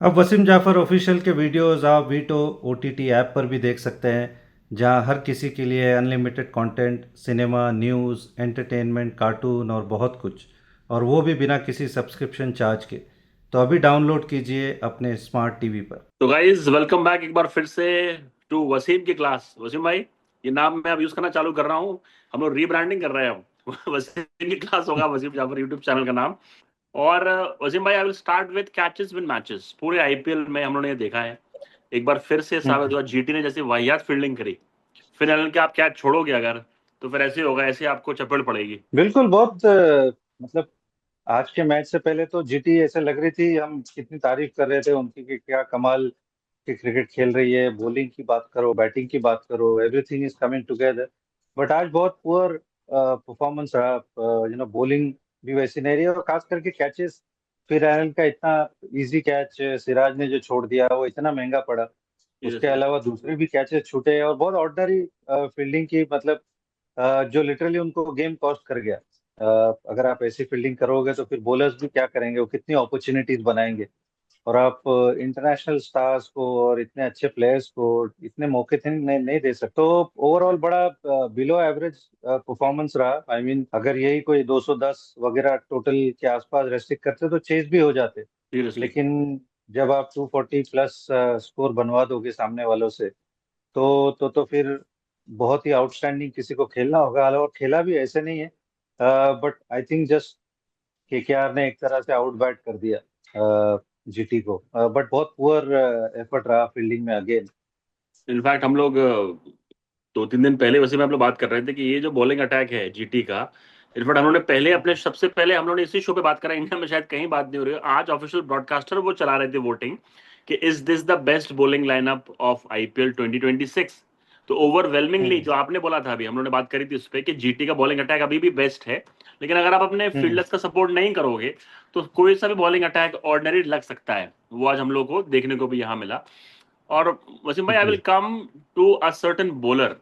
अब वसीम जाफर ऑफिशियल के वीडियोस आप वीटो ओटीटी ऐप पर भी देख सकते हैं, जहां हर किसी के लिए unlimited content, cinema, news, entertainment, cartoon और बहुत कुछ, और वो भी बिना किसी सब्सक्रिप्शन चार्ज के। तो अभी डाउनलोड कीजिए अपने स्मार्ट टीवी पर। तो गाइज वेलकम बैक एक बार फिर से टू वसीम की क्लास। वसीम भाई, ये नाम मैं अब यूज करना चालू कर रहा हूँ। हम लोग रीब्रांडिंग कर रहे हैं अब वसीम की क्लास होगा, वसीम जाफर यूट्यूब चैनल का नाम। और वसीम भाई, I will start with catches win matches. पूरे आईपीएल में हम लोगों ने ये देखा है, एक बार फिर से साबित हुआ जीटी ने जैसे वाहियात फील्डिंग करी। फिर एलन के आप कैच छोड़ोगे अगर, तो फिर ऐसे ही होगा, ऐसे आपको चपेट पड़ेगी। बिल्कुल, बहुत मतलब आज के मैच से पहले तो जीटी ऐसे लग रही थी, हम कितनी तारीफ कर रहे थे उनकी कि क्या कमाल की क्रिकेट खेल रही है। बॉलिंग की बात करो, बैटिंग की बात करो, everything is coming together. But आज बहुत पुअर परफॉर्मेंस रहा। बॉलिंग भी वैसी नहीं रही, और खास करके कैचेस। फिर एरन का इतना इजी कैच सिराज ने जो छोड़ दिया वो इतना महंगा पड़ा। उसके सीरियसली। अलावा दूसरे भी कैचेस छूटे और बहुत ऑर्डिनरी फील्डिंग की, मतलब जो लिटरली उनको गेम कॉस्ट कर गया। अगर आप ऐसी फील्डिंग करोगे तो फिर बॉलर्स भी क्या करेंगे, वो कितनी अपॉर्चुनिटीज बनाएंगे। और आप इंटरनेशनल स्टार्स को और इतने अच्छे प्लेयर्स को इतने मौके थे नहीं दे सकते। तो ओवरऑल बड़ा बिलो एवरेज परफॉर्मेंस रहा। आई मीन अगर यही कोई 210 वगैरह टोटल के आसपास रेस्ट्रिक्ट करते तो चेज भी हो जाते। सीरियसली। लेकिन जब आप 240 प्लस स्कोर बनवा दोगे सामने वालों से, तो फिर बहुत ही आउटस्टैंडिंग किसी को खेलना होगा। और खेला भी ऐसे नहीं है, but I think just KKR ने एक तरह से आउट बैट कर दिया जीटी को। बट बहुत पुअर एफर्ट रहा फील्डिंग में अगेन। इनफैक्ट हम लोग 2-3 दिन पहले वैसे में हम लोग बात कर रहे थे कि ये जो बॉलिंग अटैक है जीटी का। इनफैक्ट हम लोगों ने पहले अपने सबसे पहले हम लोगों ने इसी शो पे बात करा, इंडिया में शायद कहीं बात नहीं हो रही है। आज ऑफिशियल ब्रॉडकास्टर वो चला रहे थे वोटिंग कि is this the best bowling lineup of IPL 2026। तो ओवरवेलमिंगली हम्म। जो आपने बोला था, अभी हम लोगों ने बात करी थी उस पर कि जीटी का बॉलिंग अटैक अभी भी बेस्ट है। लेकिन अगर आप अपने हम्म। फील्डर्स का सपोर्ट नहीं करोगे तो कोई सा भी बॉलिंग अटैक ऑर्डिनरी लग सकता है। वो आज हम लोग को देखने को भी यहाँ मिला। और वसीम भाई, आई विल जी। Come to a certain bowler.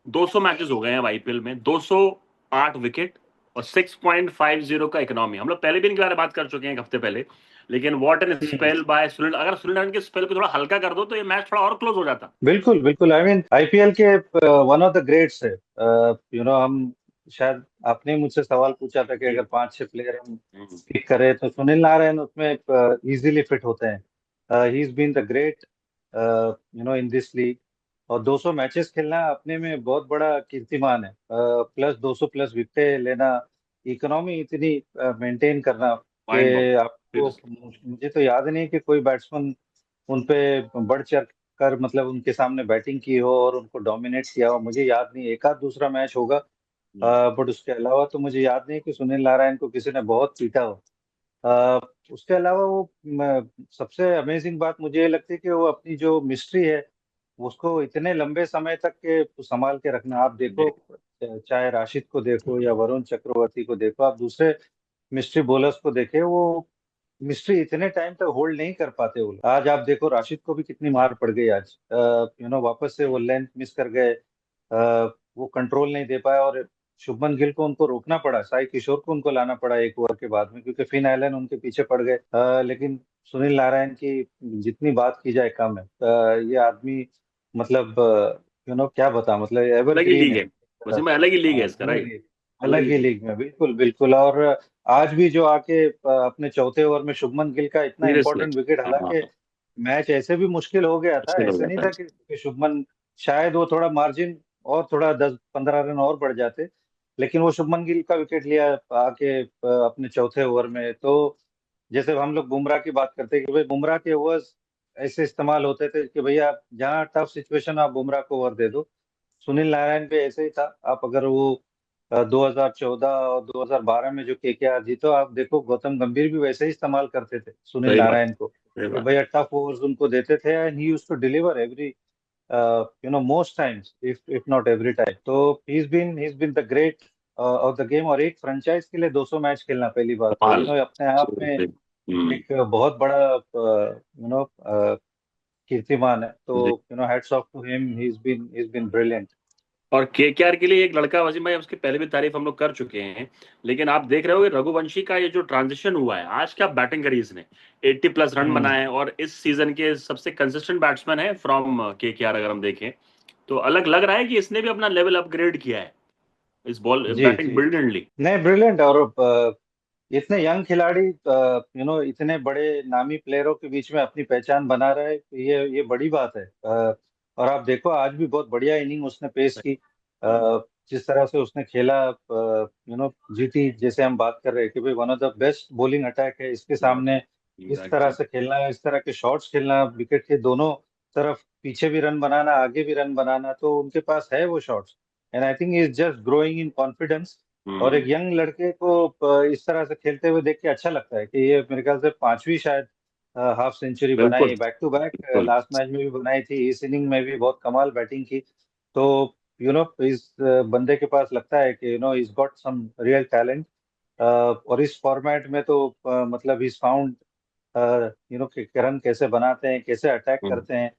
200 matches हो गए हैं आईपीएल में, 208 विकेट और 6.50 का इकोनॉमी। हम लोग पहले भी इनके बारे में बात कर चुके हैं एक हफ्ते पहले। लेकिन what an hmm. Spell bye Sunil, अगर सुनील नारायण के स्पेल को थोड़ा हल्का कर दो तो ये मैच थोड़ा और क्लोज हो जाता। बिल्कुल बिल्कुल, आई मीन आईपीएल के वन ऑफ द ग्रेट्स है। हम शायद आपने मुझसे सवाल पूछा था कि जी। अगर 5-6 प्लेयर हम पिक करें तो सुनील नारायण उसमें इजीली फिट होते हैं। He is been the great in this league. और 200 मैचेस खेलना अपने में बहुत बड़ा कीर्तिमान है, प्लस 200 प्लस विकेटें लेना, इकोनॉमी इतनी मेंटेन करना माइंड कि आपको, बॉम्ब। मुझे तो याद नहीं कि कोई बैट्समैन उन पे बढ़ चढ़ कर, मतलब उनके सामने बैटिंग की हो और उनको डोमिनेट किया हो। मुझे याद नहीं, एक आध दूसरा मैच होगा, बट उसके अलावा तो मुझे याद नहीं कि सुनील नारायण को किसी ने बहुत पीटा हो। अ, उसके अलावा वो सबसे अमेजिंग बात मुझे ये लगती है कि वो अपनी जो मिस्ट्री है उसको इतने लंबे समय तक के संभाल के रखना। आप देखो, चाहे राशिद को देखो या वरुण चक्रवर्ती को देखो, आप दूसरे मिस्ट्री बॉलर्स को देखे, वो मिस्ट्री इतने टाइम तक होल्ड नहीं कर पाते वो लोग। आज आप देखो राशिद को भी कितनी मार पड़ गई आज। वापस से वो लेंथ मिस कर गए, वो कंट्रोल नहीं दे पाया, और शुभमन गिल को उनको रोकना पड़ा, साई किशोर को उनको लाना पड़ा एक ओवर के बाद में, क्योंकि फिन एलन उनके पीछे पड़ गए। लेकिन सुनील नारायण की जितनी बात की जाए कम है। ये आदमी, मतलब क्या बता, मतलब अलग ही एवरग्रीन लीग है है एक तरह वसीम भाई, से। अलग ही लीग है हाँ, इसका, अलग राइट। ही, अलग अलग ही ही लीग। लीग में, बिल्कुल बिल्कुल। और आज भी जो आके अपने चौथे ओवर में शुभमन गिल का इतना सीरियसली। इंपॉर्टेंट विकेट, हाँ, हालांकि मैच ऐसे भी मुश्किल हो गया था, मुश्किल हो ऐसे नहीं जाता था है। कि शुभमन, शायद वो थोड़ा मार्जिन और थोड़ा 10-15 रन और बढ़ जाते, लेकिन वो शुभमन गिल का विकेट लिया आके अपने चौथे ओवर में। तो जैसे हम लोग बुमराह की बात करते हैं कि भाई बुमराह के ओवर्स ऐसे इस्तेमाल होते थे कि भैया जहाँ टफ सिचुएशन आप बुमराह को ओवर दे दो। सुनील नारायण पे ऐसे ही था। आप अगर वो 2014 और 2012 में जो केकेआर जीतो, आप देखो गौतम गंभीर भी वैसे ही इस्तेमाल करते थे सुनील सही बात। नारायण को, सही कि बात। भैया टफ ओवर्स उनको देते थे, and he used to deliver every, most times, if not every time. तो he is been the great of the game. और एक फ्रेंचाइज के लिए 200 मैच खेलना पहली बात तो कमाल। अपने आप में Seriously। एक बहुत बड़ा कीर्तिमान है। तो जी। Hats off to him, he is been brilliant. और केकेआर के लिए एक लड़का, वसीम भाई, उसकी पहले भी तारीफ हम लोग कर चुके हैं, लेकिन आप देख रहे हो कि रघुवंशी का ये जो ट्रांजिशन हुआ है, आज क्या बैटिंग करी इसने, 80 प्लस रन हम्म। बनाए, और इस सीजन के सबसे कंसिस्टेंट बैट्समैन है फ्रॉम केकेआर अगर हम देखें, तो अलग लग रहा है कि इसने भी अपना लेवल अपग्रेड किया है इस बॉल जी बैटिंग जी। ब्रिलियंटली। नहीं, ब्रिलियंट। और इतने यंग खिलाड़ी इतने बड़े नामी प्लेयरों के बीच में अपनी पहचान बना रहा है, ये बड़ी बात है। और आप देखो, आज भी बहुत बढ़िया इनिंग उसने पेश की। जिस तरह से उसने खेला, जीटी जैसे हम बात कर रहे हैं कि भाई one of the best bowling attack है, इसके सामने इस तरह एग्जैक्टली। से खेलना, इस तरह के शॉट्स खेलना, विकेट के दोनों तरफ पीछे भी रन बनाना, आगे भी रन बनाना, तो उनके पास है वो shots. And I think is just growing in confidence. और एक यंग लड़के को इस तरह से खेलते हुए देख के अच्छा लगता है कि ये मेरे ख्याल से पांचवी शायद हाफ सेंचुरी बिल्कुल बनाई, बैक टू बैक। बिल्कुल। लास्ट मैच में भी बनाई थी, इस इनिंग में भी बहुत कमाल बैटिंग की। तो इस बंदे के पास लगता है कि is got some real talent. और इस फॉर्मेट में तो मतलब इज फाउंड कि रन कैसे बनाते हैं, कैसे अटैक हम्म। करते हैं।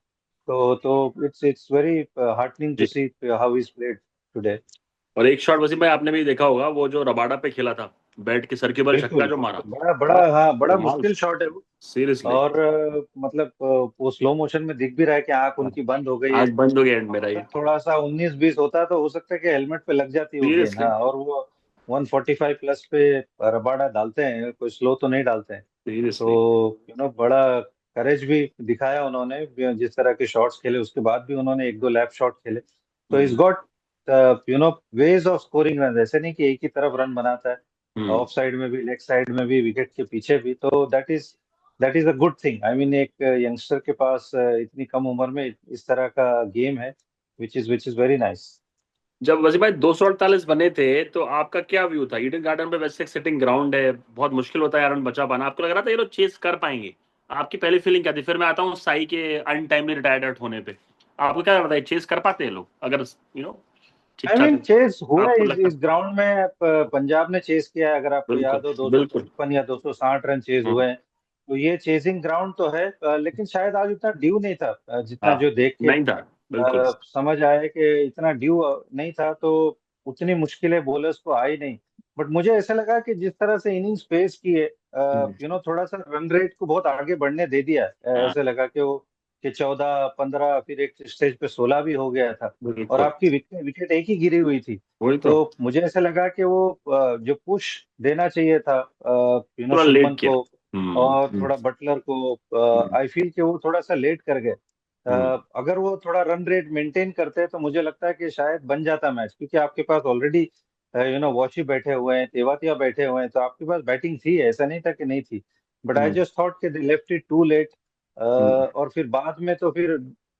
तो it's very heartening to see how is played today. और एक शॉट वसीम भाई आपने भी देखा होगा, वो जो रबाडा पे खेला था, बैट के सर के बल छक्का बिल्कुल। जो मारा, बड़ा बड़ा, क्या हाँ, बड़ा कमाल, मुश्किल शॉट है वो। सीरियसली। और मतलब वो स्लो मोशन में दिख भी रहा है कि आंख उनकी बंद हो गई है। आज बंद हो गया एंड मेरा अगर ये, थोड़ा सा 19-20 होता तो हो सकता है कि हेलमेट पे लग जाती वो गेंद। सीरियसली हाँ, और वो 145 प्लस पे रबाडा डालते हैं, कोई स्लो तो नहीं डालते हैं। सीरियसली। तो बड़ा करेज भी दिखाया उन्होंने, जिस तरह के शॉट्स खेले उसके बाद भी उन्होंने एक दो लैप शॉट खेले। तो is hmm got ways of scoring run, ऐसे नहीं कि एक ही तरफ रन बनाता है, हम्म। ऑफ साइड में भी, लेग साइड में भी, विकेट के पीछे भी। तो that is a good thing. I mean, एक यंगस्टर के पास इतनी कम उम्र में इस तरह का गेम है, विच इज वेरी नाइस। जब वसीम भाई 248 बने थे, तो आपका क्या व्यू था? ईडन गार्डन पे वैसे एक सिटिंग ग्राउंड है, बहुत मुश्किल होता है रन बचा पाना, आपको लग रहा था ये लोग चेस कर पाएंगे? आपकी पहली फीलिंग क्या थी? फिर मैं आता हूँ साई के अनटाइमली रिटायर्ड होने पे, आपको क्या लगता है चेस कर पाते हैं लोग अगर ठीक आई मीन, ठाक? चेस हुआ है आपको इस लगता? ग्राउंड में। पंजाब ने चेस किया है, अगर आपको बिल्कुल याद हो, बिल्कुल। 255 या 260 रन चेज हम्म, हुए हैं। तो ये चेजिंग ग्राउंड तो है, लेकिन शायद आज उतना ड्यू नहीं था, जितना हाँ, जो देख के नहीं था, बिल्कुल। समझ आया कि इतना ड्यू नहीं था, तो उतनी मुश्किलें बॉलर्स को आई नहीं। बट मुझे ऐसा लगा कि जिस तरह से इनिंग्स पेश किए, हम्म, थोड़ा सा रन रेट को बहुत आगे बढ़ने दे दिया। हाँ, ऐसे लगा कि वो कि 14-15, फिर एक स्टेज पे 16 भी हो गया था। और बिल्कुल। आपकी विकेट विकेट एक ही गिरी हुई थी। वही तो, तो मुझे ऐसा लगा कि वो जो पुश देना चाहिए था थोड़ा शुभमन लेट किया। को हम्म और हम्म थोड़ा बटलर को, हम्म आई फील कि वो थोड़ा सा लेट कर गए। हम्म, अगर वो थोड़ा रन रेट मेंटेन करते तो मुझे लगता है कि शायद बन जाता मैच, क्योंकि आपके पास ऑलरेडी वॉशी बैठे हुए हैं, तेवातिया बैठे हुए हैं, तो आपके पास बैटिंग थी, ऐसा नहीं था कि नहीं थी। But I hmm, just thought कि they left it too late. Hmm, और फिर बाद में तो फिर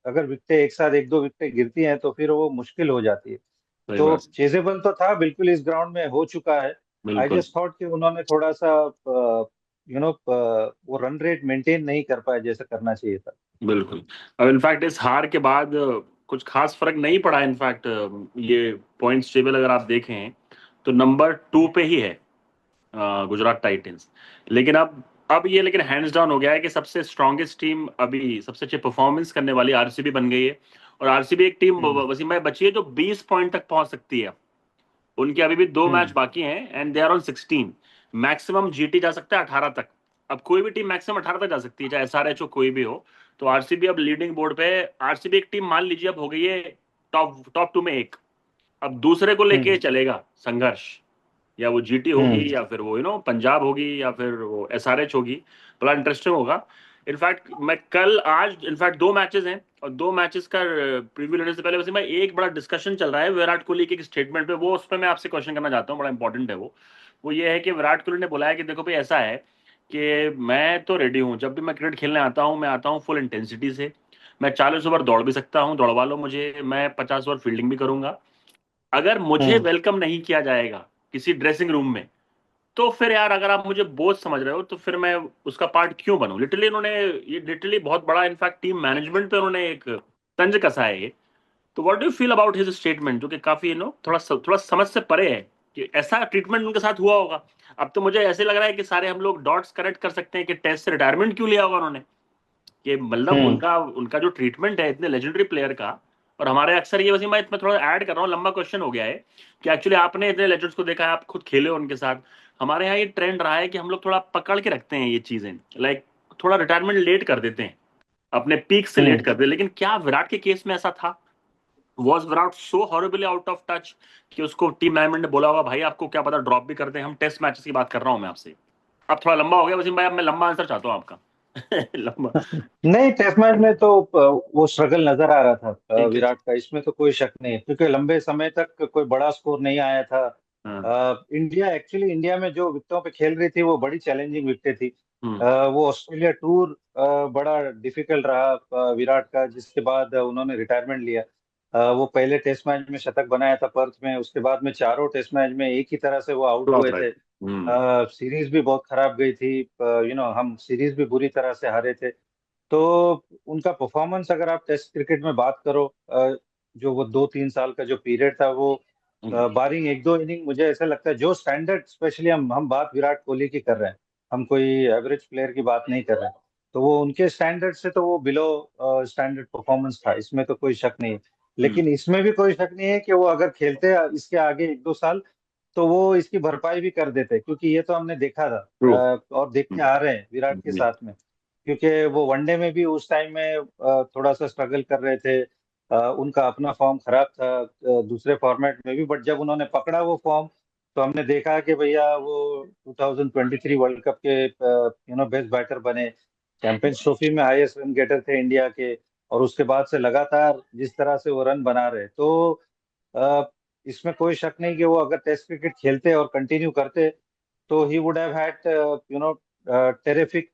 अगर विकेटें एक साथ एक दो विकेटें गिरती हैं तो फिर वो मुश्किल हो जाती है। सही तो बात। चेजेबल तो था, बिल्कुल इस ग्राउंड में हो चुका है। आई बिल्कुल जस्ट थॉट कि उन्होंने थोड़ा सा वो रन रेट मेंटेन नहीं कर पाए जैसे करना चाहिए था। बिल्कुल। अब इनफैक्ट इस हार के बाद कुछ खास फर्क नहीं पड़ा। इनफैक्ट ये पॉइंट्स टेबल अगर आप देखें तो नंबर 2 पे ही है गुजरात टाइटंस। लेकिन अब ये लेकिन हैंड्स डाउन हो गया है कि सबसे स्ट्रॉन्गेस्ट टीम अभी सबसे अच्छे परफॉर्मेंस करने वाली आरसीबी बन गई है। और आरसीबी एक टीम हम्म। वसीम भाई बची है जो 20 पॉइंट तक पहुंच सकती है। उनके अभी भी दो मैच हम्म। बाकी हैं and they are on 16। Maximum GT जा सकता है 18 तक। अब कोई भी टीम मैक्सिमम 18 तक जा सकती है, चाहे एसआरएच हो कोई भी हो। तो आरसीबी अब लीडिंग बोर्ड पे। आरसीबी एक टीम मान लीजिए अब हो गई है टॉप टॉप 2 में एक। अब दूसरे को लेके हम्म। चलेगा संघर्ष, या वो जीटी हम्म। होगी या फिर वो पंजाब होगी या फिर वो एसआरएच होगी। बड़ा इंटरेस्टिंग होगा। इनफैक्ट मैं कल आज इनफैक्ट 2 मैचेस हैं, और 2 मैचेस का प्रीव्यू लेने से पहले वैसे मैं एक बड़ा डिस्कशन चल रहा है विराट कोहली के एक स्टेटमेंट पे, वो उस पर मैं आपसे क्वेश्चन करना चाहता हूँ, बड़ा इंपॉर्टेंट है वो ये है कि विराट कोहली ने बोला है कि देखो भाई ऐसा है कि मैं तो रेडी हूँ, जब भी मैं क्रिकेट खेलने आता हूँ मैं आता हूँ फुल इंटेंसिटी से। मैं 40 ओवर दौड़ भी सकता हूँ, दौड़वा लो मुझे, मैं 50 ओवर फील्डिंग भी करूंगा। अगर मुझे हम्म। वेलकम नहीं किया जाएगा किसी ड्रेसिंग रूम में, तो फिर यार अगर आप मुझे बोझ समझ रहे हो तो फिर मैं उसका पार्ट क्यों बनूं? लिटरली इन्होंने ये लिटरली बहुत बड़ा इनफैक्ट टीम मैनेजमेंट पे उन्होंने एक तंज कसा है ये। तो what do you feel about his statement, जो कि काफी थोड़ा समझ से परे है कि ऐसा ट्रीटमेंट उनके साथ हुआ होगा? अब तो मुझे ऐसे लग रहा है कि सारे हम लोग डॉट्स कनेक्ट कर सकते हैं कि टेस्ट से रिटायरमेंट क्यों लिया होगा उन्होंने। कि मतलब हम्म। उनका उनका जो ट्रीटमेंट है इतने लेजेंडरी प्लेयर का, और हमारे अक्सर ये, वसीम भाई मैं थोड़ा ऐड कर रहा हूँ, लंबा क्वेश्चन हो गया है कि एक्चुअली आपने इतने लेजेंड्स को देखा है, आप खुद खेले हो उनके साथ। हमारे यहाँ ये ट्रेंड रहा है कि हम लोग थोड़ा पकड़ के रखते हैं ये चीजें, लाइक थोड़ा रिटायरमेंट लेट कर देते हैं, अपने पीक से लेट हम्म। कर देते हैं। लेकिन क्या विराट के केस में ऐसा था? Was Virat so horribly out of touch कि उसको टीम मैनेजमेंट ने बोला होगा भाई आपको क्या पता ड्रॉप भी कर दें? हम टेस्ट मैचेस की बात कर रहा हूँ मैं आपसे। अब थोड़ा लंबा हो गया वसीम भाई, अब मैं लंबा आंसर चाहता हूँ आपका। लंबा। नहीं, टेस्ट मैच में तो वो स्ट्रगल नजर आ रहा था ठीक है। विराट का, इसमें तो कोई शक नहीं है, क्योंकि लंबे समय तक कोई बड़ा स्कोर नहीं आया था। हाँ। इंडिया में जो विकेटों पे खेल रही थी वो बड़ी चैलेंजिंग विकेटें थी। हम्म। वो ऑस्ट्रेलिया टूर बड़ा डिफिकल्ट रहा विराट का, जिसके बाद उन्होंने रिटायरमेंट लिया। वो पहले टेस्ट मैच में शतक बनाया था पर्थ में, उसके बाद में चारों टेस्ट मैच में एक ही तरह से वो आउट फ्लॉप हुए राइट। थे। हम्म। सीरीज भी बहुत खराब गई थी, हम सीरीज भी बुरी तरह से हारे थे। तो उनका परफॉर्मेंस अगर आप टेस्ट क्रिकेट में बात करो, जो वो 2-3 साल का जो पीरियड था वो, हम्म। बारिंग एक दो इनिंग, मुझे ऐसा लगता है जो स्टैंडर्ड, स्पेशली हम बात विराट कोहली की कर रहे हैं, हम कोई एवरेज प्लेयर की बात नहीं कर रहे हैं, तो वो उनके स्टैंडर्ड से तो वो बिलो स्टैंडर्ड परफॉर्मेंस था, इसमें तो कोई शक नहीं है। हम्म। लेकिन इसमें भी कोई शक नहीं है कि वो अगर खेलते इसके आगे 1-2 साल, तो वो इसकी भरपाई भी कर देते, क्योंकि ये तो हमने देखा था ट्रू। और देखते आ रहे हैं विराट के साथ में। क्योंकि वो वनडे में भी उस टाइम में थोड़ा सा स्ट्रगल कर रहे थे, उनका अपना फॉर्म खराब था दूसरे फॉर्मेट में भी, बट जब उन्होंने पकड़ा वो फॉर्म, तो हमने देखा कि भैया वो 2023 वर्ल्ड कप के बेस्ट बैटर बने, चैंपियंस ट्रॉफी में हाईएस्ट रन गेटर थे इंडिया के, और उसके बाद से लगातार जिस तरह से वो रन बना रहे, तो अ, इसमें कोई शक नहीं कि वो अगर टेस्ट क्रिकेट खेलते और कंटिन्यू करते, तो he would have had terrific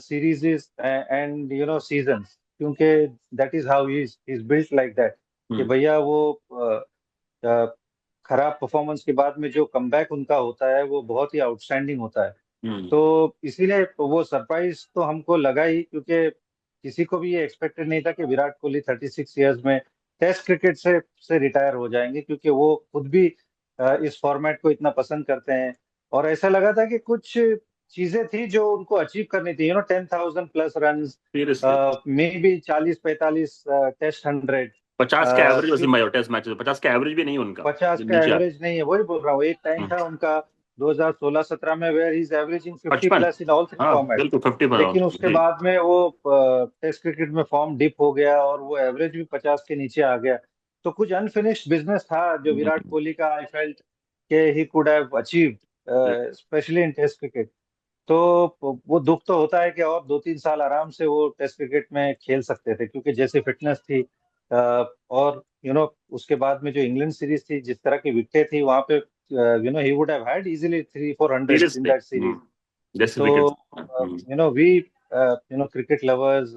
series and seasons, क्योंकि that is how he's built like that, कि हम्म। भैया वो अ, खराब परफॉर्मेंस के बाद में जो कमबैक उनका होता है वो बहुत ही आउटस्टैंडिंग होता है। हम्म। तो इसीलिए वो सरप्राइज तो हमको लगा ही, क्योंकि किसी को भी ये एक्सपेक्टेड नहीं था कि विराट कोहली 36 ईयर्स में टेस्ट क्रिकेट से रिटायर हो जाएंगे, क्योंकि वो खुद भी इस फॉर्मेट को इतना पसंद करते हैं। और ऐसा लगा था कि कुछ चीजें थी जो उनको अचीव करनी थी, 10,000+ run, seriously. Maybe 40-45 test 100, 50 का एवरेज वसीम भाई, टेस्ट मैचेस 50 का एवरेज भी नहीं उनका, 50 का नीचे आ। एवरेज नहीं है, वही बोल रहा हूँ, एक टाइम हम्म। था उनका 2016-17 में where he is averaging 50 55। Plus in all three हाँ फॉर्मेट। बिल्कुल 50 पर। लेकिन उसके जी। बाद में वो टेस्ट क्रिकेट में फॉर्म डिप हो गया और वो एवरेज भी 50 के नीचे आ गया। तो कुछ अनफिनिश्ड बिजनेस था जो विराट हम्म। कोहली का, आई फेल्ट के he could have achieved, specially in test cricket. तो वो दुख तो होता है कि और 2-3 साल आराम से वो टेस्ट क्रिकेट में खेल सकते थे, क्योंकि जैसे फिटनेस थी, और उसके बाद में जो इंग्लैंड सीरीज थी, जिस तरह की विकेटें थी वहां पे, he would have had easily 300-400 in seriously. That series. जैसे तो wicket. We cricket lovers,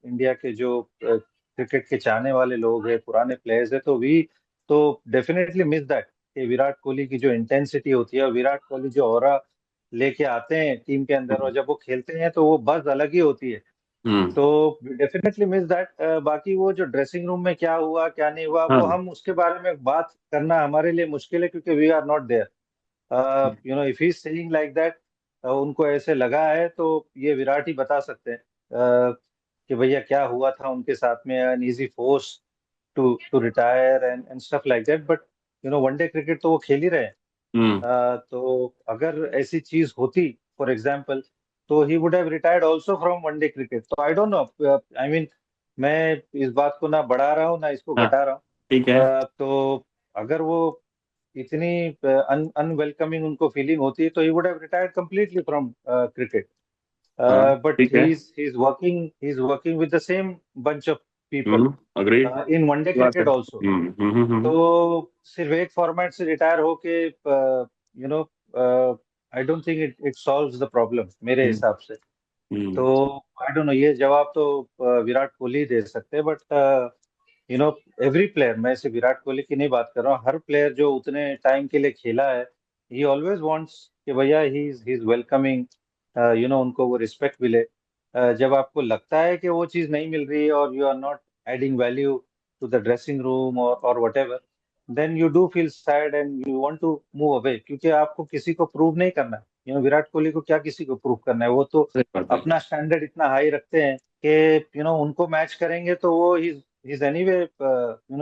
India के जो क्रिकेट के चाहने वाले लोग हैं, पुराने प्लेयर्स हैं, तो वी तो डेफिनेटली मिस दैट, कि विराट कोहली की जो इंटेंसिटी होती है और विराट कोहली जो ऑरा लेके आते हैं टीम के अंदर, और जब वो खेलते हैं तो वो बस अलग ही होती है। हम्म। तो डेफिनेटली मिस दैट। बाकी वो जो ड्रेसिंग रूम में क्या हुआ क्या नहीं हुआ, वो हाँ। हम उसके बारे में बात करना हमारे लिए मुश्किल है, क्योंकि we are not there. If he saying like that, उनको ऐसे लगा है, तो ये विराट ही बता सकते हैं कि भैया क्या हुआ था उनके साथ में, an easy force to retire and and stuff like that, but one day cricket तो वो खेल ही रहे हैं। हम्म। तो अगर ऐसी चीज होती, फॉर एग्जाम्पल, तो he would have retired also from one day cricket. तो I don't know, I mean, मैं इस बात को ना बढ़ा रहा हूँ ना इसको हाँ घटा रहा हूँ। ठीक है। तो अगर वो इतनी अनवेलकमिंग उनको फीलिंग होती है, तो he would have retired completely from cricket. हाँ बट ठीक है। He is working with the same bunch of people hmm. Agreed. In one day बात है। Cricket also. तो सिर्फ एक फॉर्मेट से रिटायर होके, no I don't think it solves the problem मेरे हम्म। हिसाब से। तो हम्म। आई डोंट नो, ये जवाब तो विराट कोहली दे सकते हैं, but you know every player, मैं सिर्फ विराट कोहली की नहीं बात कर रहा हूँ, हर प्लेयर जो उतने टाइम के लिए खेला है, ही ऑलवेज वांट्स कि भैया ही इज वेलकमिंग, उनको वो रिस्पेक्ट मिले। जब आपको लगता है कि वो चीज़ नहीं मिल रही है और you are not adding value to the dressing room और whatever, then you do feel sad and you want to move away, क्योंकि आपको किसी को प्रूव नहीं करना है। विराट कोहली को क्या किसी को प्रूव करना है, वो तो सही बात है। अपना स्टैंडर्ड इतना हाई रखते हैं कि उनको मैच करेंगे तो वो इज एनीवे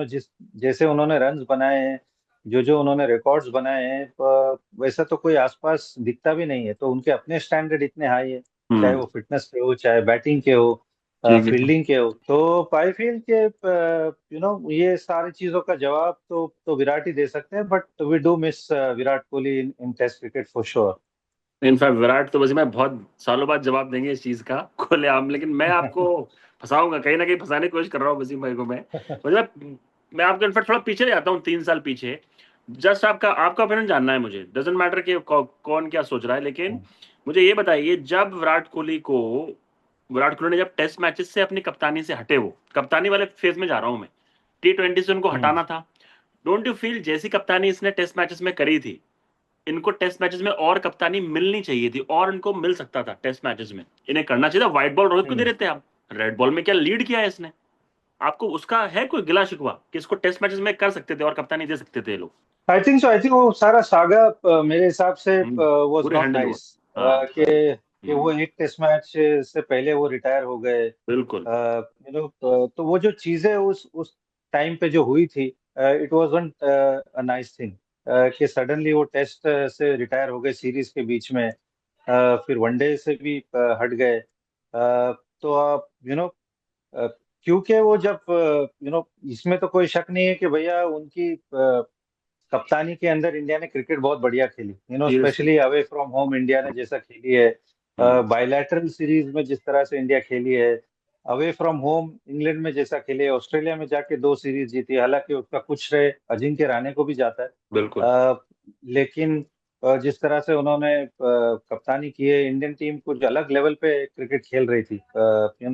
जिस जैसे उन्होंने रन्स बनाए हैं, जो जो उन्होंने रिकॉर्ड्स बनाए हैं, वैसा तो कोई आसपास दिखता भी नहीं है। तो उनके अपने स्टैंडर्ड इतने हाई है, चाहे वो फिटनेस के हो, चाहे बैटिंग के हो, ठीक है। फील्डिंग के हो। तो आई फील के ये सारी चीजों का जवाब तो विराट ही दे सकते हैं, but we do miss Virat Kohli in test cricket for sure. In fact Virat तो वैसे मैं बहुत सालों बाद जवाब देंगे इस चीज का खुलेआम, लेकिन मैं आपको फंसाऊंगा, कहीं ना कहीं फंसाने की कोशिश कर रहा हूँ वसीम भाई को मैं। मैं आपको इनफैक्ट थोड़ा पीछे ले जाता हूँ, 3 साल पीछे। जस्ट आपका आपका ओपिनियन जानना है मुझे, डजेंट मैटर कि कौन क्या सोच रहा है, लेकिन मुझे ये बताइए, जब विराट कोहली ने जब टेस्ट मैचेस से अपनी कप्तानी से हटे, वो कप्तानी वाले फेज में जा रहा हूं मैं, T20 से उनको हटाना था। डोंट यू फील जैसी कप्तानी इसने टेस्ट मैचेस में करी थी, इनको टेस्ट मैचेस में और कप्तानी मिलनी चाहिए थी, और इनको मिल सकता था टेस्ट मैचेस में, इन्हें करना चाहिए था। व्हाइट बॉल रोहित को दे रहे थे आप, रेड बॉल में क्या लीड किया है इसने? आपको उसका है कोई गिला शिकवा कि इसको टेस्ट मैचेस में कर सकते थे और कप्तानी दे सकते थे ये लोग? आई थिंक वो सारा सागा मेरे हिसाब से वाज पूरे नॉट हैंडल हुआ। नाइस, हाँ कि वो एक टेस्ट मैच से पहले वो रिटायर हो गए। बिल्कुल। तो वो जो चीजें उस टाइम पे जो हुई थी, it wasn't a nice thing, कि सडनली वो टेस्ट से रिटायर हो गए सीरीज के बीच में, फिर वनडे से भी हट गए। तो आप क्योंकि वो जब इसमें तो कोई शक नहीं है कि भैया उनकी कप्तानी के अंदर इंडिया ने क्रिकेट बहुत बढ़िया खेली, seriously. Specially away from home India ने जैसा खेली है, बायलैटरल सीरीज में जिस तरह से इंडिया खेली है, अवे फ्रॉम होम इंग्लैंड में जैसा खेले, ऑस्ट्रेलिया में जाके 2 सीरीज जीती। हालांकि उसका कुछ श्रेय अजिंक्य रहाणे को भी जाता है, बिल्कुल। लेकिन जिस तरह से उन्होंने कप्तानी की है, इंडियन टीम कुछ अलग लेवल पे क्रिकेट खेल रही थी,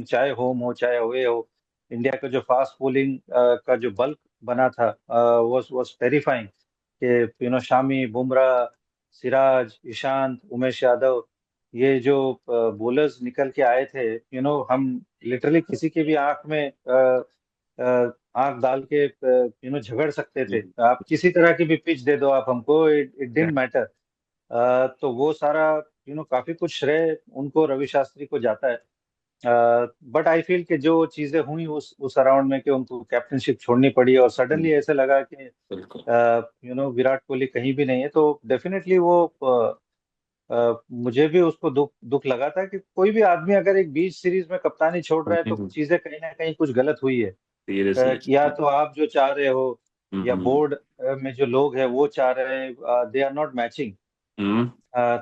चाहे होम हो चाहे अवे हो। इंडिया का जो फास्ट बॉलिंग का जो बल्क बना था, वाज टेरिफाइंग, कि शामी, बुमराह, सिराज, ईशांत, उमेश यादव, ये जो बॉलर्स निकल के आए थे, हम लिटरली किसी के भी आंख में आंख डाल के झगड़ सकते थे। आप किसी तरह की भी पिच दे दो आप हमको, इट डिडंट मैटर। तो वो सारा काफी कुछ श्रेय उनको, रवि शास्त्री को जाता है। बट आई फील कि जो चीजें हुई उस अराउंड में, कि उनको कैप्टनशिप छोड़नी पड़ी और सडनली ऐसे लगा कि बिल्कुल। विराट कोहली कहीं भी नहीं है, तो डेफिनेटली वो मुझे भी उसको दुख दुख लगा था कि कोई भी आदमी अगर एक बीच सीरीज में कप्तानी छोड़ रहा है, तो चीजें कहीं ना कहीं कुछ गलत हुई है। सीरियसली। या तो आप जो चाह रहे हो, या बोर्ड में जो लोग हैं वो चाह रहे हैं, दे आर नॉट मैचिंग।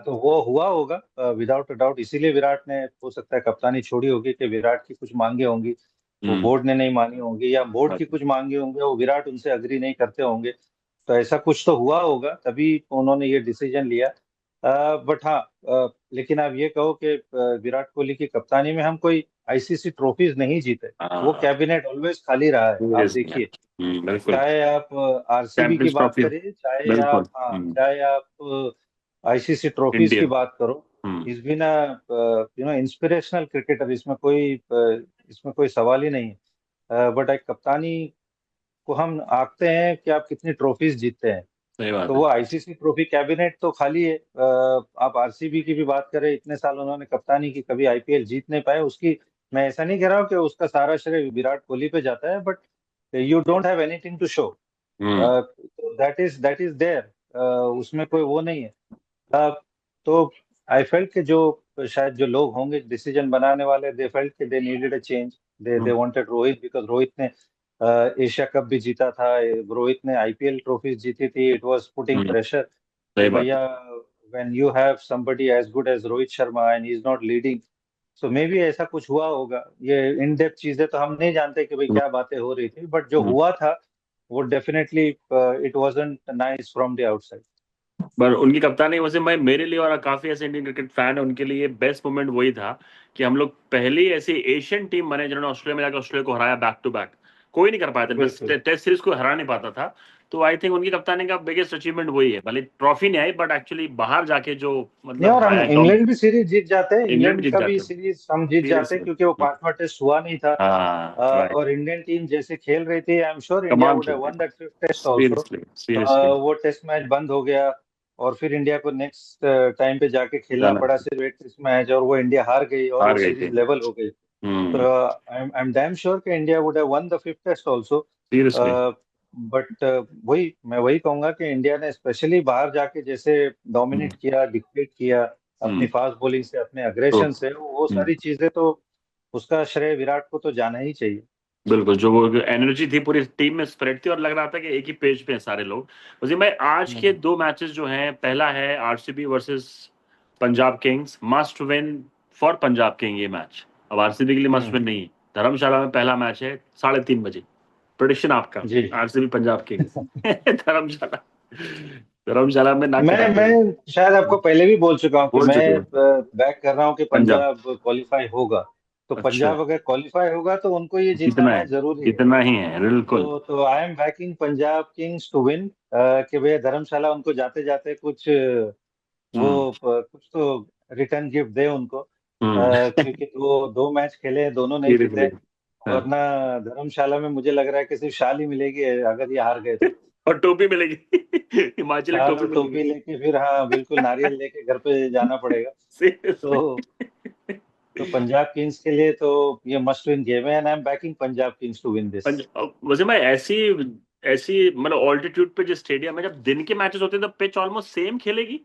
तो वो हुआ होगा विदाउट अ डाउट, इसीलिए विराट ने हो सकता है कप्तानी छोड़ी होगी, कि विराट की कुछ मांगे होंगी वो बोर्ड ने नहीं मानी होंगी, या बोर्ड की कुछ मांगे होंगे वो विराट उनसे अग्री नहीं करते होंगे। तो ऐसा कुछ तो हुआ होगा, तभी उन्होंने ये डिसीजन लिया। बट हाँ, लेकिन आप ये कहो कि विराट कोहली की कप्तानी में हम कोई आईसीसी ट्रॉफीज नहीं जीते, वो कैबिनेट ऑलवेज खाली रहा है। आप सीरियसली। देखिए, बिल्कुल। चाहे आप आरसीबी की चैंपियंस बात ट्रॉफी। करिए, चाहे बिल्कुल। आप, हाँ, चाहे आप आईसीसी ट्रॉफीज की इंडियन। बात करो, इज बीन इंस्पिरेशनल क्रिकेटर, इसमें कोई सवाल ही नहीं है। बट एक कप्तानी को हम आंकते हैं कि आप कितनी ट्रॉफीज जीतते हैं। सही बात तो है। वो आईसीसी ट्रॉफी कैबिनेट तो खाली है। आप आरसीबी की भी बात करें, इतने साल उन्होंने कप्तानी की, कभी आईपीएल जीत नहीं पाए उसकी। मैं ऐसा नहीं कह रहा हूँ कि उसका सारा श्रेय विराट कोहली पे जाता है, but you don't have anything to show, that is there, उसमें कोई वो नहीं है। तो आई फेल्ट कि जो शायद जो लोग होंगे डिसीजन बनाने वाले, दे फेल्ट कि they needed a change, they wanted Rohit, because Rohit ने एशिया कप भी जीता था, रोहित ने आईपीएल ट्रॉफीज जीती थी, इट वाज पुटिंग प्रेशर कि सही बात है। भैया, when you have somebody as good as Rohit Sharma and he is not leading, so maybe ऐसा कुछ हुआ होगा। ये इन डेप्थ चीजें तो हम नहीं जानते कि भाई क्या बातें हो रही थी, बट जो हुआ था वो definitely it wasn't nice from the outside. पर उनकी कप्तानी वैसे मैं, मेरे लिए और काफी ऐसे इंडियन क्रिकेट फैन है उनके लिए, बेस्ट मोमेंट वही था कि हम लोग पहली ऐसी एशियन टीम बने जिन्होंने ऑस्ट्रेलिया में जाकर ऑस्ट्रेलिया को हराया बैक टू बैक। कोई नहीं कर पाया था, बस बिल्कुल। टेस्ट सीरीज को हरा नहीं पाता था। तो आई थिंक उनकी कप्तानी का बिगेस्ट अचीवमेंट वही है, भले ट्रॉफी नहीं आई, बट एक्चुअली बाहर जाके जो नहीं, मतलब और हम आया टॉम। इंग्लैंड भी सीरीज जीत जाते हैं, इंग्लैंड भी इंग्लैंड जीत का भी जाते हो। सीरीज हम जीत जाते हैं, सीरियसली। क्योंकि वो पांचवा टेस्ट हुआ नहीं था। हाँ राइट। और इंडियन टीम जैसे खेल रही थी, आई एम श्योर इंडिया कमाल वुड हैव खेलते वन थे। That fifth test also. Seriously seriously. वो टेस्ट मैच बंद हो गया, और फिर इंडिया को नेक्स्ट टाइम पे जाके खेलना जाना। पड़ा सिर्फ एक टेस्ट मैच, और वो इंडिया हार गई और हार वो गए थे। सीरीज लेवल हो गई। हम्म। I'm damn sure कि India would have won the fifth test also. Seriously. But वही कहूंगा कि इंडिया ने स्पेशली बाहर जाके जैसे डोमिनेट किया, डिक्टेट किया अपनी हम्म। फास्ट बॉलिंग से, अपने तो अग्रेशन से, वो सारी चीजें तो उसका श्रेय विराट को तो जाना ही चाहिए। बिल्कुल, जो वो एनर्जी थी पूरी टीम में स्प्रेड थी और लग रहा था कि एक ही पेज पे हैं सारे लोग। वैसे मैं आज के हम्म। 2 मैचेस जो हैं, पहला है RCB versus Punjab Kings, must win for Punjab king ये मैच। अब आरसीबी के लिए मस्ट हम्म। विन नहीं, धर्मशाला में पहला मैच है 3:30 बजे। प्रेडिक्शन आपका, जी। आरसीबी पंजाब किंग्स धर्मशाला, धर्मशाला में नाक मैं कटा देगा। मैं शायद आपको पहले भी बोल चुका हूँ कि बोल मैं चुके हो बैक कर रहा हूँ कि पंजाब। पंजाब क्वालिफाई होगा। तो अच्छा, पंजाब अगर क्वालिफाई होगा तो उनको ये जीतना इतना है, मैच जरूरी है। इतना ही है, बिल्कुल। तो I am backing Punjab Kings to win, कि भैया धर्मशाला उनको जाते जाते कुछ हम्म। कुछ तो रिटर्न गिफ्ट दे उनको, हम्म। क्योंकि वो 2 मैच खेले, दोनों नहीं सीरियसली। जीते। वरना धर्मशाला में मुझे लग रहा है कि सिर्फ शाल ही मिलेगी अगर ये हार गए तो। और टोपी मिलेगी हिमाचली शाल टोपी और मिलेगी। टोपी लेके फिर, हाँ बिल्कुल, नारियल लेके घर पे जाना पड़ेगा। सीरियसली। तो तो पंजाब किंग्स के लिए तो ये मस्ट विन गेम है, and I am backing Punjab Kings to win this. वैसे मैं ऐसी ऐसी मतलब ऑल्टीट्यूड पे जो स्टेडियम है, जब दिन के मैचेस होते हैं तब पिच ऑलमोस्ट सेम खेलेगी,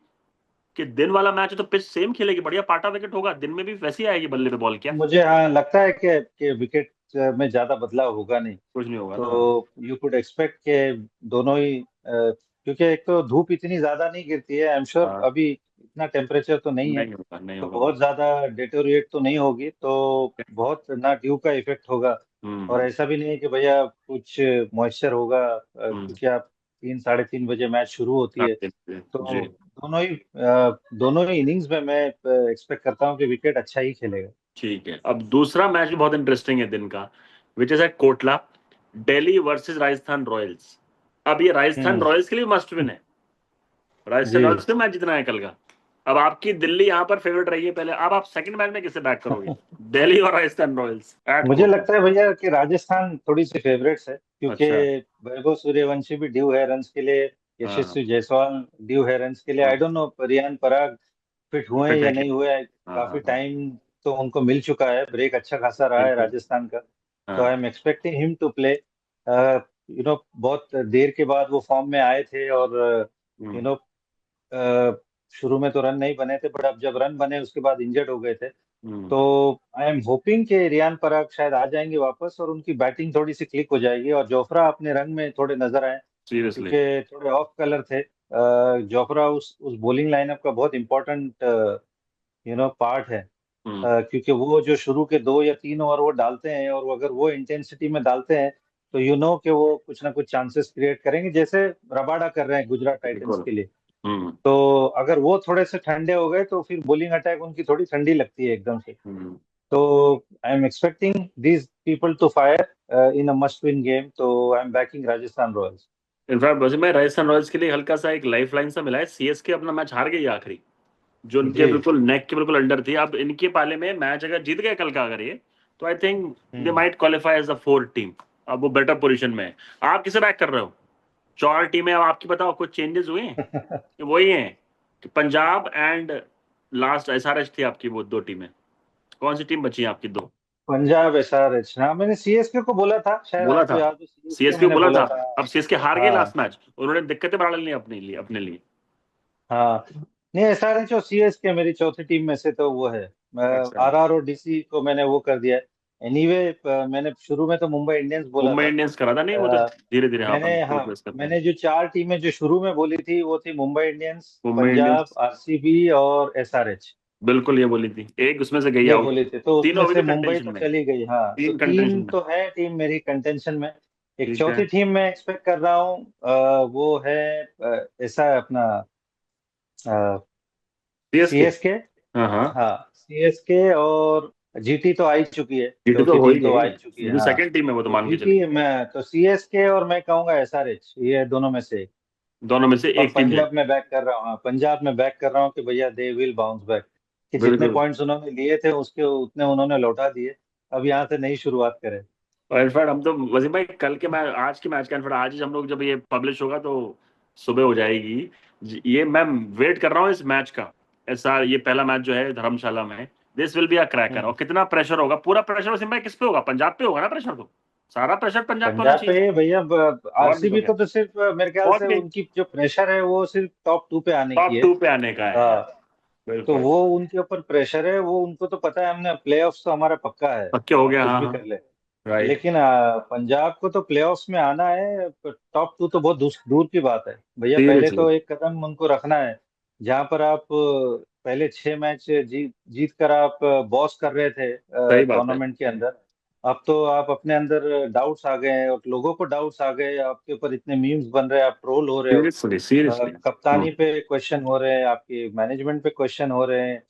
कि दिन वाला मैच है तो पिच सेम खेलेगी, बढ़िया पाटा विकेट होगा, दिन में भी वैसी आएगी बल्ले पे बॉल क्या? मुझे हाँ लगता है कि विकेट में ज्यादा बदलाव होगा नहीं। कुछ नहीं होगा ना। तो यू कुड एक्सपेक्ट के दोनों ही क्योंकि एक तो धूप इतनी ज्यादा नहीं गिरती है, आई एम श्योर हाँ, अभी इतना टेम्परेचर तो नहीं है। नहीं होगा, नहीं तो होगा बहुत बिल्कुल। ज्यादा डिटोरिएट तो नहीं होगी, तो बहुत ना ड्यू का इफेक्ट होगा। और हम्म। ऐसा भी नहीं है कि भैया कुछ मॉइस्चर होगा, हम्म। क्योंकि आप 3 साढ़े 3 बजे मैच शुरू होती है। जी। तो दोनों ही इनिंग्स में मैं एक्सपेक्ट करता हूँ कि विकेट अच्छा ही खेलेगा। ठीक है, अब दूसरा मैच भी बहुत इंटरेस्टिंग है दिन का, which is at Kotla, Delhi versus Rajasthan Royals. अब ये राजस्थान हम्म। रॉयल्स के लिए मस्ट विन है, राजस्थान जी। रॉयल्स को मैच जीतना है कल का। अब आपकी दिल्ली यहाँ पर फेवरेट रही है पहले, अब आप सेकंड मैच में किसे बैक करोगे? दिल्ली और राजस्थान रॉयल्स एट मुझे कोटला। लगता है भैया कि राजस्थान थोड़ी सी फेवरेट्स है, क्योंकि अच्छा। वैभव सूर्यवंशी भी ड्यू है रन्स के लिए, हाँ। यशस्वी जायसवाल ड्यू है रन्स के लिए। हाँ, I don't know Riyan Parag fit हुए हैं फिट या है कि नहीं हुए हैं। हाँ, काफी हाँ, हाँ, टाइम तो उनको मिल चुका है, ब्रेक अच्छा खासा रहा है बिल्कुल। राजस्थान का। तो आई हाँ। Am expecting him to play. बहुत देर के बाद वो फॉर्म में आए थे, और यू हम्म। नो शुरू में तो रन नहीं बने थे, बट अब जब रन बने उसके बाद इंजर्ड हो गए थे। हम्म। तो आई एम होपिंग कि रियान पराग शायद आ जाएंगे वापस और उनकी बैटिंग थोड़ी सी क्लिक हो जाएगी, और जोफ्रा अपने रंग में थोड़े नजर आए, सीरियसली। क्योंकि थोड़े ऑफ कलर थे। जोफ्रा उस बॉलिंग लाइनअप का बहुत इंपॉर्टेंट पार्ट है। हम्म। क्योंकि वो जो शुरू के 2 या 3 ओवर वो डालते हैं, और वो अगर वो इंटेंसिटी में डालते हैं तो कि वो कुछ ना कुछ चांसेस क्रिएट करेंगे, जैसे रबाडा कर रहे हैं गुजरात टाइटंस बिल्कुल। के लिए। हम्म। तो अगर वो थोड़े से ठंडे हो गए तो फिर बॉलिंग अटैक उनकी थोड़ी ठंडी लगती है एकदम से। हम्म। तो I am expecting these people to fire in a must win game, तो I am backing Rajasthan Royals. In fact वैसे मैं राजस्थान रॉयल्स के लिए हल्का सा एक लाइफ लाइन सा मिला है, सीएसके अपना मैच हार गई आखिरी, जो उनके जी। बिल्कुल नेक के बिल्कुल अंडर थी। अब इनके पाले में मैच अगर जीत गए कल का अगर ये, तो I think they hmm. Might qualify as the fourth team. अब वो बेटर पोजीशन में है। आप किसे बैक कर रहे हो? 4 टीमें, अब आपकी बताओ, कुछ चेंजेस हुए हैं कि वही हैं कि पंजाब एंड लास्ट एसआरएच थी आपकी, वो 2 टीमें? कौन सी टीम बची है आपकी 2? पंजाब एसआरएच, हाँ मैंने सीएसके को बोला था, शायद बोला आपको था, याद हो, सीएसके सीएसके को मैंने बोला था। बोला था। अब सीएसके हार गए हाँ। लास्ट मैच, उन्होंने दिक्कतें बढ़ा ली अपने लिए, अपने लिए। हाँ। नहीं, एसआरएच और सीएसके मेरी चौथी टीम में से तो वो है। अच्छा। आरआर और डीसी को मैंने वो कर दिया। एनीवे, मैंने शुरू में तो मुंबई इंडियंस बोला मुंबई था। इंडियंस करा था, नहीं वो तो धीरे धीरे हाँ अपन हाँ प्रोग्रेस करते हैं। मैंने जो 4 टीमें जो शुरू में बोली थी वो थी Mumbai Indians, Mumbai Punjab, Indians, RCB और एसआरएच। बिल्कुल ये बोली थी, एक उसमें से गई ये आउट। बोली थी, तो तीनों उसमें अभी से भी मुंबई कंटेंशन तो में, चली गई। हाँ, तो तीन कंटेंशन 3 में। तो है टीम मेरी कंटेंशन में। एक ठीक है। चौथी टीम मैं एक्सपेक्ट कर रहा हूँ, वो है ऐसा है अपना सीएसके। सीएसके। हाँ हाँ। हाँ, सीएसके और जीटी तो आ ही चुकी है, जीटी तो चौथी हो ही टीम तो आ गई, ही चुकी है। जो हाँ, सेकंड टीम है वो तो तो मान के चलिए। जीटी मैं तो सीएसके, और मैं कहूंगा एसआरएच, ये दोनों में से एक। दोनों में से और एक टीम ले। पंजाब में बैक कर रहा हूँ, हाँ पंजाब में बैक कर रहा हूँ कि भैया दे विल बाउंस बैक, कि जितने बिल्कुल। पॉइंट्स उन्होंने लिए थे उसके उतने उन्होंने लौटा दिए। अब यहाँ से नई शुरुआत करें। और इनफैक्ट हम तो वजीम भाई कल के मैच, आज के मैच का इनफैक्ट आज ही हम लोग जब ये पब्लिश होगा तो सुबह हो जाएगी। ये मैं वेट कर रहा हूँ इस मैच का। ऐसा ये पहला मैच जो है धर्मशाला में, this will be a cracker. और कितना प्रेशर होगा, पूरा प्रेशर वसीम भाई किस पे होगा, पंजाब पे होगा ना प्रेशर, तो सारा प्रेशर पंजाब पे होना पंजाब पे चाहिए। है भैया। और नहीं तो आरसीबी क्या, को तो सिर्फ मेरे ख्याल बहुत से नहीं, उनकी जो प्रेशर है वो सिर्फ टॉप 2 पे आने की टॉप है। 2 पे आने का है यार। हाँ, तो बिल्कुल, वो उनके ऊपर प्रेशर है, वो उनको तो पता है हमने प्लेऑफ्स तो हमारा पक्का है, पक्के हो गया, कुछ हाँ भी हाँ, कर ले। राइट। लेकिन पंजाब को तो प्लेऑफ्स में आना है, टॉप 2 तो बहुत दूर की बात है भैया। पहले सीरियसली, तो एक कदम उनको रखना है, जहां पर आप पहले 6 मैच जीत कर आप बॉस कर रहे थे सही बात है। टूर्नामेंट के अंदर। अब तो आप अपने अंदर डाउट्स आ गए हैं और लोगों को डाउट्स आ गए, आपके ऊपर इतने मीम्स बन रहे हैं, आप ट्रोल हो रहे हो। Seriously seriously. कप्तानी पे क्वेश्चन हो रहे हैं, आपकी मैनेजमेंट पे क्वेश्चन हो रहे हैं।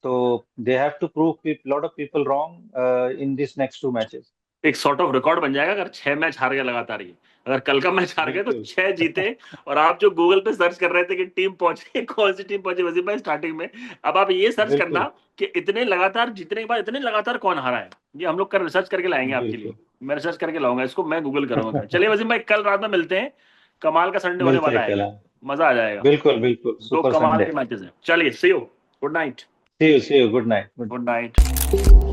तो they have to prove lot of people wrong in this next 2 matches. एक सॉर्ट ऑफ रिकॉर्ड बन जाएगा अगर 6 मैच हार गए लगातार ये, अगर कल का मैच हार गए तो बिल्कुल 6 जीते। और आप जो गूगल पे सर्च कर रहे थे कि टीम पहुंची, कौन सी टीम पहुंची वसीम भाई स्टार्टिंग में, अब आप ये सर्च करना बिल्कुल कि इतने लगातार जीतने के बाद इतने लगातार कौन हारा है। ये हम लोग कर रिसर्च करके लाएंगे आपके लिए, बिल्कुल। मैं रिसर्च करके लाऊंगा इसको, मैं गूगल करूंगा। चलिए वसीम भाई, कल रात में मिलते हैं, कमाल का संडे होने मिलते वाला हैं है, कल। मजा आ जाएगा। बिल्कुल बिल्कुल, दो सुपर कमाल संडे। के मैचेस हैं, चलिए see you, good night. See you good night. Good night.